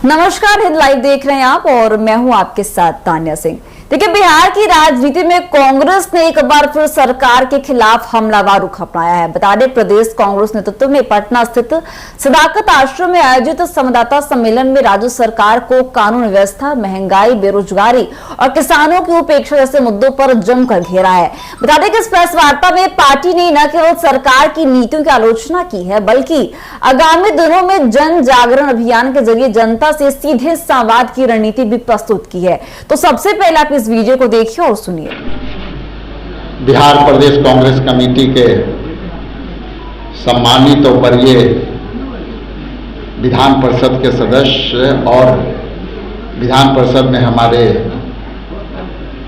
नमस्कार, हिंद लाइव देख रहे हैं आप और मैं हूं आपके साथ तान्या सिंह। देखिए, बिहार की राजनीति में कांग्रेस ने एक बार फिर सरकार के खिलाफ हमलावर रुख अपनाया है। बता दें, प्रदेश कांग्रेस नेतृत्व में पटना स्थित सदाकत आश्रम में आयोजित संवाददाता सम्मेलन में राज्य सरकार को कानून व्यवस्था, महंगाई, बेरोजगारी और किसानों की उपेक्षा जैसे मुद्दों पर जमकर घेरा है। बता दें कि इस प्रेस वार्ता में पार्टी ने न केवल सरकार की नीतियों की आलोचना की है, बल्कि आगामी दिनों में जन जागरण अभियान के जरिए जनता से सीधे संवाद की रणनीति भी प्रस्तुत की है। तो सबसे पहले आप इस वीडियो को देखिए और सुनिए। बिहार प्रदेश कांग्रेस कमेटी के सम्मानित और वरीय विधान परिषद के सदस्य और विधान परिषद में हमारे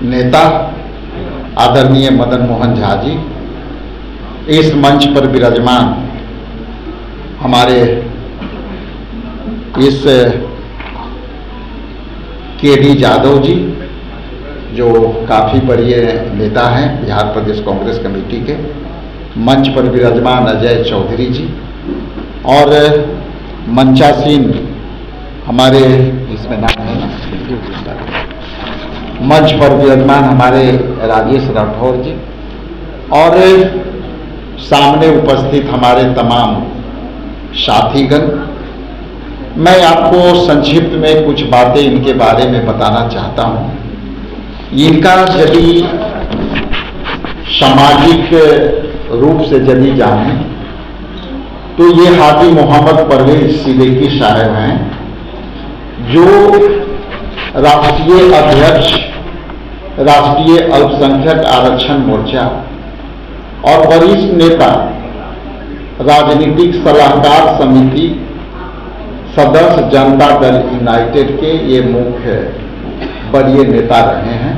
नेता आदरणीय मदन मोहन झा जी, इस मंच पर विराजमान हमारे इस के.डी. जादव जी, जो काफ़ी वरीय नेता हैं बिहार प्रदेश कांग्रेस कमेटी के, मंच पर विराजमान अजय चौधरी जी और मंचासीन हमारे, इसमें नाम है, मंच पर विराजमान हमारे राजेश राठौर जी और सामने उपस्थित हमारे तमाम साथीगण। मैं आपको संक्षिप्त में कुछ बातें इनके बारे में बताना चाहता हूं। इनका यदि सामाजिक रूप से यदि जाने तो ये हाजी मोहम्मद परवेज सिद्दीकी साहब हैं, जो राष्ट्रीय अध्यक्ष राष्ट्रीय अल्पसंख्यक आरक्षण मोर्चा और वरिष्ठ नेता राजनीतिक सलाहकार समिति सदस्य जनता दल यूनाइटेड के ये मुख्य वरीय नेता रहे हैं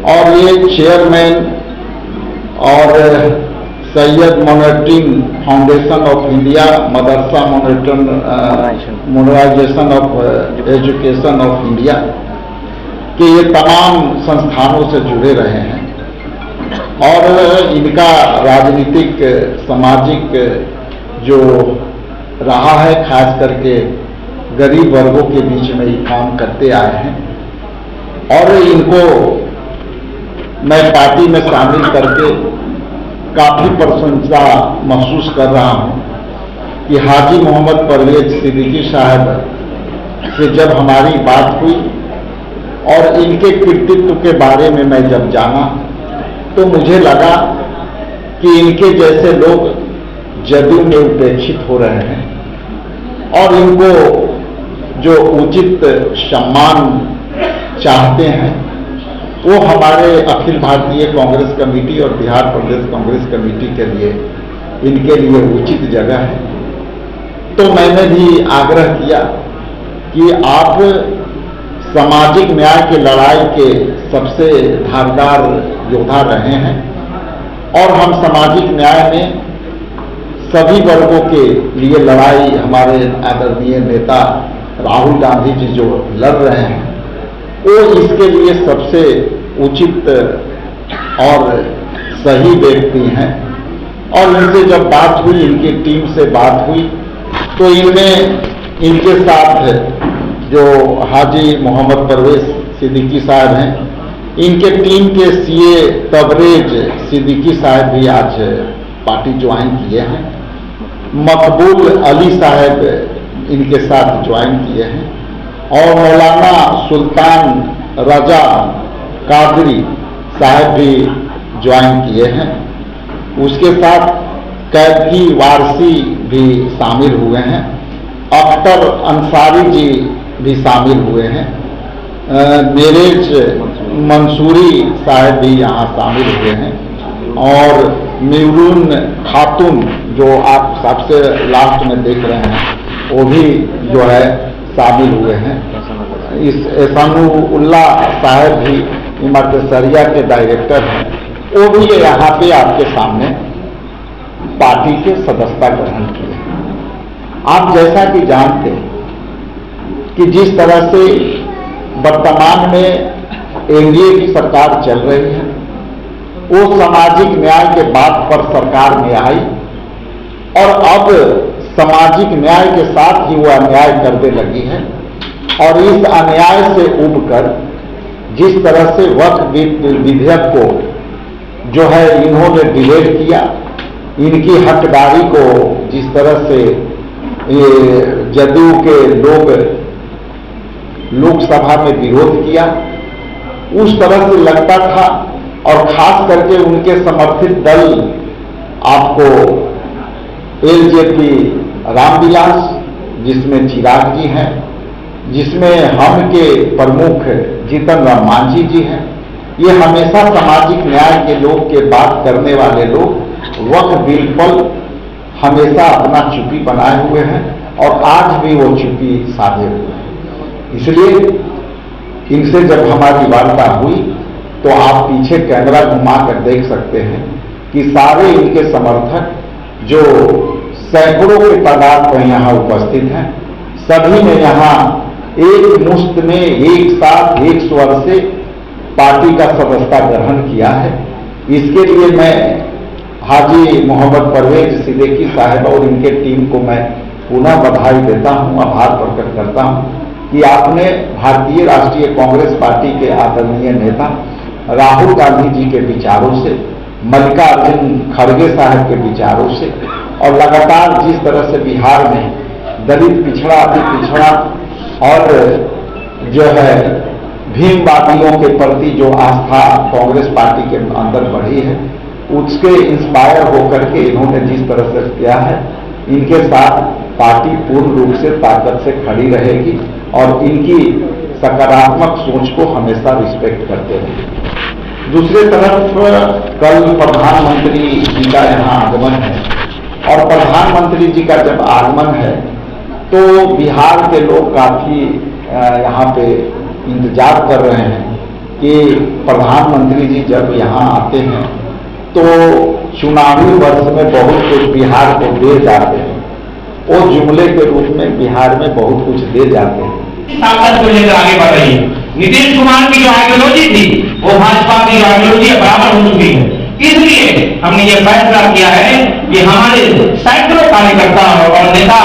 और ये चेयरमैन और Syed monitoring foundation of India, Madrasa modernisation of education of India के ये तमाम संस्थानों से जुड़े रहे हैं और इनका राजनीतिक सामाजिक जो रहा है, खास करके गरीब वर्गों के बीच में ये काम करते आए हैं और इनको मैं पार्टी में शामिल करके काफ़ी प्रशंसा महसूस कर रहा हूं कि हाजी मोहम्मद परवेज सिद्दीकी साहब से जब हमारी बात हुई और इनके कृतित्व के बारे में मैं जब जाना तो मुझे लगा कि इनके जैसे लोग जदयू में उपेक्षित हो रहे हैं और इनको जो उचित सम्मान चाहते हैं वो हमारे अखिल भारतीय कांग्रेस कमेटी और बिहार प्रदेश कांग्रेस कमेटी के लिए इनके लिए उचित जगह है। तो मैंने भी आग्रह किया कि आप सामाजिक न्याय की लड़ाई के सबसे धारदार योद्धा रहे हैं और हम सामाजिक न्याय में सभी वर्गों के लिए लड़ाई हमारे आदरणीय नेता राहुल गांधी जी जो लड़ रहे हैं वो इसके लिए सबसे उचित और सही व्यक्ति हैं। और इनसे जब बात हुई, इनकी टीम से बात हुई, तो इनमें इनके साथ जो हाजी मोहम्मद परवेज सिद्दीकी साहब हैं, इनके टीम के सीए तबरेज सिद्दीकी साहब भी आज पार्टी ज्वाइन किए हैं। मकबूल अली साहब इनके साथ ज्वाइन किए हैं और मौलाना सुल्तान रजा कादरी साहब भी ज्वाइन किए हैं। उसके साथ कैफी वारसी भी शामिल हुए हैं, अख्तर अंसारी जी भी शामिल हुए हैं, मेरेज मंसूरी साहब भी यहाँ शामिल हुए हैं और मिरून खातून जो आप सबसे लास्ट में देख रहे हैं वो भी जो है शामिल हुए हैं। इस एहसानुल्लाह साहब भी इमारत-ए-शरिया के डायरेक्टर हैं, वो भी यहाँ पे आपके सामने पार्टी के सदस्यता ग्रहण किए। आप जैसा कि जानते हैं कि जिस तरह से वर्तमान में एनडीए की सरकार चल रही है, वो सामाजिक न्याय के बात पर सरकार में आई और अब सामाजिक न्याय के साथ ही वो अन्याय करने लगी है। और इस अन्याय से उबकर जिस तरह से वक्फ विधेयक को जो है इन्होंने डिलेट किया, इनकी हकदारी को जिस तरह से जदयू के लोग लोकसभा में विरोध किया, उस तरह से लगता था। और खास करके उनके समर्थित दल आपको एलजेपी रामविलास, जिसमें चिराग जी हैं, जिसमें हम के प्रमुख जीतन राम मांझी जी हैं, ये हमेशा सामाजिक न्याय के लोग के बात करने वाले लोग वक्फ बिल पर हमेशा अपना चुप्पी बनाए हुए हैं और आज भी वो चुप्पी साधे हुए हैं। इसलिए इनसे जब हमारी वार्ता हुई तो आप पीछे कैमरा घुमा कर देख सकते हैं कि सारे इनके समर्थक जो सैकड़ों की तादाद में यहाँ उपस्थित हैं, सभी ने यहाँ एक मुश्त में एक साथ एक स्वर से पार्टी का सदस्यता ग्रहण किया है। इसके लिए मैं हाजी मोहम्मद परवेज सिद्दीकी साहब और इनके टीम को मैं पुनः बधाई देता हूं, आभार प्रकट करता हूं कि आपने भारतीय राष्ट्रीय कांग्रेस पार्टी के आदरणीय नेता राहुल गांधी जी के विचारों से, मल्लिकार्जुन खड़गे साहब के विचारों से और लगातार जिस तरह से बिहार में दलित पिछड़ा, अति पिछड़ा और जो है भीमवादियों के प्रति जो आस्था कांग्रेस पार्टी के अंदर बढ़ी है, उसके इंस्पायर होकर के इन्होंने जिस तरह से किया है, इनके साथ पार्टी पूर्ण रूप से ताकत से खड़ी रहेगी और इनकी सकारात्मक सोच को हमेशा रिस्पेक्ट करते रहेंगे। दूसरी तरफ कल प्रधानमंत्री जी का यहाँ आगमन है और प्रधानमंत्री जी का जब आगमन है तो बिहार के लोग काफी यहाँ पे इंतजार कर रहे हैं कि प्रधानमंत्री जी जब यहाँ आते हैं तो चुनावी वर्ष में बहुत कुछ बिहार को दे जाते हैं, वो जुमले के रूप में बिहार में बहुत कुछ दे जाते हैं। ताकत को लेकर आगे बढ़ रही है। नीतीश कुमार की जो आइडियोलॉजी थी वो भाजपा की आइडियोलॉजी बराबर हो चुकी है। इसलिए हमने ये फैसला किया है कि हमारे सैकड़ों कार्यकर्ता और नेता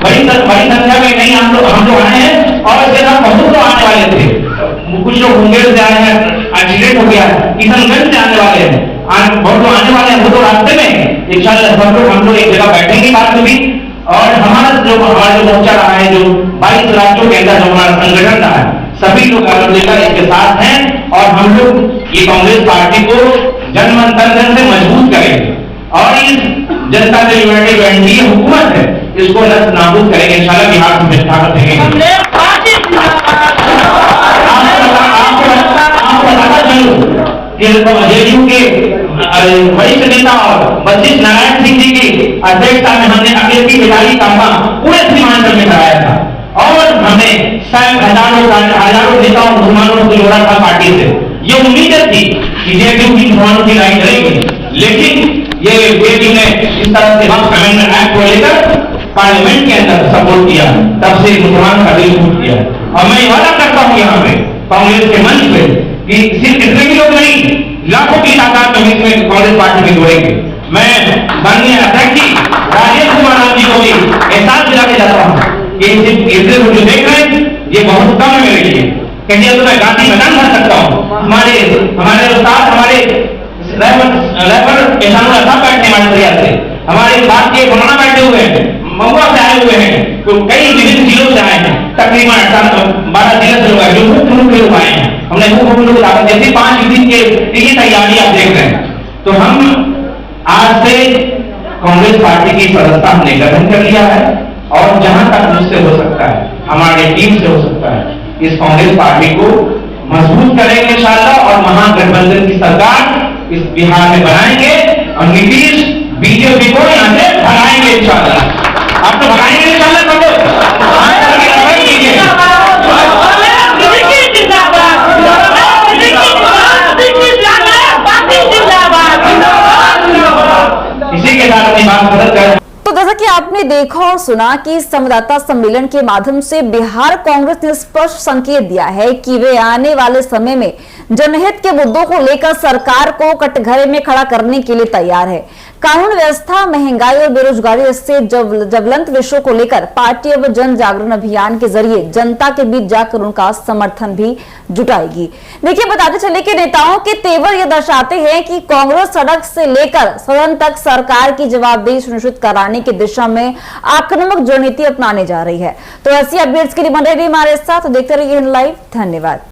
बड़ी संख्या में नहीं हम लोग आए हैं और इसके साथ बहुत लोग आने वाले थे। कुछ लोग मुंगेर से आए हैं, एक्सीडेंट हो गया, किशनगंज से आने वाले हैं, बहुत लोग आने वाले हैं। वो तो रास्ते में इंशाल्लाह हम लोग एक जगह बैठेंगे बात होगी और हमारा जो मोर्चा रहा है, जो 22 राज्यों के अंदर जो हमारा संगठन रहा है, सभी लोग अल्हम्दुलिल्लाह इसके साथ हैं और हम लोग ये कांग्रेस पार्टी को जनमन से मजबूत करेंगे और इस जनता से यूनाइटेड एनडीए हुकूमत है इसको नष्ट नाबूद करेंगे इंशाल्लाह। बिहार में ताकत देंगे। आपको बताता चलूं कि जेडीयू के वरिष्ठ नेता और वशिष्ठ नारायण सिंह जी की अध्यक्षता में हमने अखिल की विधायी कामा पूरे सीमांचल में कराया था और हमने हजारों नेताओं मुसलमानों को जोड़ा था पार्टी से। ये उम्मीद थी कि जेडीयू की मुसलमानों की लड़ाई करेगी, लेकिन ये जेडीयू ने इस तरह से वक्फ अमेंडमेंट एक्ट को लेकर पार्लियामेंट के अंदर सपोर्ट किया, तब से मुसलमान का दिल टूट किया। और मैं वादा करता हूँ यहाँ पे कांग्रेस के मंच पे कि सिर्फ इतने ही लोग नहीं, लाखों की तादाद में इसमें कांग्रेस पार्टी में जोड़ेंगे। मैं माननीय अध्यक्ष जी राजेश कुमार जी को भी एहसास दिलाने जाता हूँ कि इतने लोग जो देख रहे हैं ये बहुत कम है मेरे लिए, कहते तो मैं गांधी मैदान भर सकता हूँ। हमारे उस्ताद हमारे बैठने हमारे तैयार से, हमारे साथ के मौलाना बैठे हुए हैं, महुआ से आए हुए हैं, तो कई विभिन्न जिलों से आए हैं, तकरीबन 12 जिले से लोग आए, जो मुख्य लोग आए हैं। हमने मुख्य लोग दावत जैसे 5 दिन की तैयारी आप देख रहे हैं। तो हम आज से कांग्रेस पार्टी की सदस्यता हमने ग्रहण कर लिया है और जहां तक मुझसे हो सकता है, हमारे टीम से हो सकता है, इस कांग्रेस पार्टी को मजबूत करेंगे इंशाल्लाह और महागठबंधन की सरकार इस बिहार में बनाएंगे और नीतीश बीजेपी को यहाँ से भगाएंगे इंशाल्लाह। आप तो भगाएंगे इंशाल्लाह। इसी के साथ अपनी बात खत्म कर। तो जैसा कि आपने देखा और सुना कि संवाददाता सम्मेलन के माध्यम से बिहार कांग्रेस ने स्पष्ट संकेत दिया है कि वे आने वाले समय में जनहित के मुद्दों को लेकर सरकार को कटघरे में खड़ा करने के लिए तैयार है। कानून व्यवस्था, महंगाई और बेरोजगारी जैसे ज्वलंत विषयों को लेकर पार्टी अब जन जागरण अभियान के जरिए जनता के बीच जाकर उनका समर्थन भी जुटाएगी। देखिए, बताते चले कि नेताओं के तेवर यह दर्शाते हैं कि कांग्रेस सड़क से लेकर सदन तक सरकार की जवाबदेही सुनिश्चित कराने की दिशा में आक्रामक रणनीति अपनाने जा रही है। तो ऐसी अपडेट्स के लिए बने रहिए हमारे साथ, देखते रहिए लाइव। धन्यवाद।